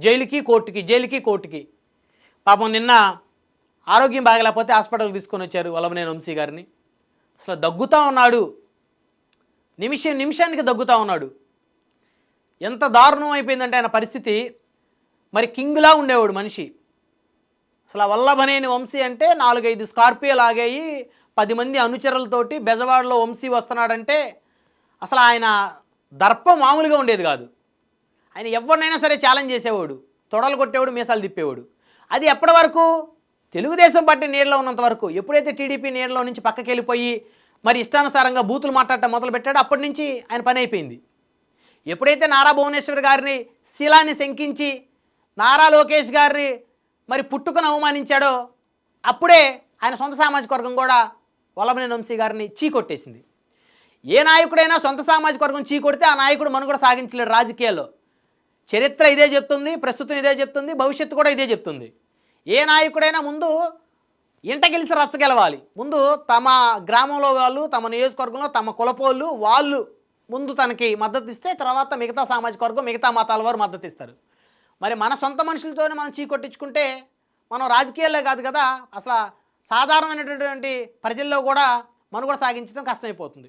జైలుకి కోర్టుకి, జైలుకి కోర్టుకి. పాపం నిన్న ఆరోగ్యం బాగలేకపోతే హాస్పిటల్కి తీసుకొని వచ్చారు వల్లభనేని వంశీ గారిని. అసలు దగ్గుతూ ఉన్నాడు, నిమిషానికి దగ్గుతూ ఉన్నాడు. ఎంత దారుణం అయిపోయిందంటే ఆయన పరిస్థితి. మరి కింగ్లా ఉండేవాడు మనిషి. అసలు ఆ వల్లభనేని వంశీ అంటే 4-5 స్కార్పియోలు ఆగాయి, 10 మంది అనుచరులతోటి బెజవాడలో వంశీ వస్తున్నాడంటే అసలు ఆయన దర్పం మామూలుగా ఉండేది కాదు. ఆయన ఎవరినైనా సరే ఛాలెంజ్ చేసేవాడు, తొడలు కొట్టేవాడు, మీసాలు తిప్పేవాడు. అది ఎప్పటి వరకు? తెలుగుదేశం పార్టీ నీడలో ఉన్నంత వరకు. ఎప్పుడైతే టీడీపీ నీడలో నుంచి పక్కకి వెళ్ళిపోయి మరి ఇష్టానుసారంగా బూతులు మాట్లాడటం మొదలుపెట్టాడో అప్పటి నుంచి ఆయన పని అయిపోయింది. ఎప్పుడైతే నారా భువనేశ్వర్ గారిని శిలాన్ని శంకించి నారా లోకేష్ గారిని మరి పుట్టుకుని అవమానించాడో అప్పుడే ఆయన సొంత సామాజిక వర్గం కూడా వల్లభనేని వంశీ గారిని చీకొట్టేసింది. ఏ నాయకుడైనా సొంత సామాజిక వర్గం చీకొడితే ఆ నాయకుడు మనుగడ సాగించలేడు రాజకీయాల్లో. చరిత్ర ఇదే చెప్తుంది, ప్రస్తుతం ఇదే చెప్తుంది, భవిష్యత్తు కూడా ఇదే చెప్తుంది. ఏ నాయకుడైనా ముందు ఇంట గెలిచి రచ్చగెలవాలి. ముందు తమ గ్రామంలో వాళ్ళు, తమ నియోజకవర్గంలో తమ కులపోళ్ళు వాళ్ళు ముందు తనకి మద్దతు ఇస్తే తర్వాత మిగతా సామాజిక వర్గం, మిగతా మతాల వారు మద్దతు ఇస్తారు. మరి మన సొంత మనుషులతోనే మనం చీకొట్టించుకుంటే మనం రాజకీయాల్లో కాదు కదా, అసలు సాధారణమైనటువంటి ప్రజల్లో కూడా మనుగడ సాగించడం కష్టమైపోతుంది.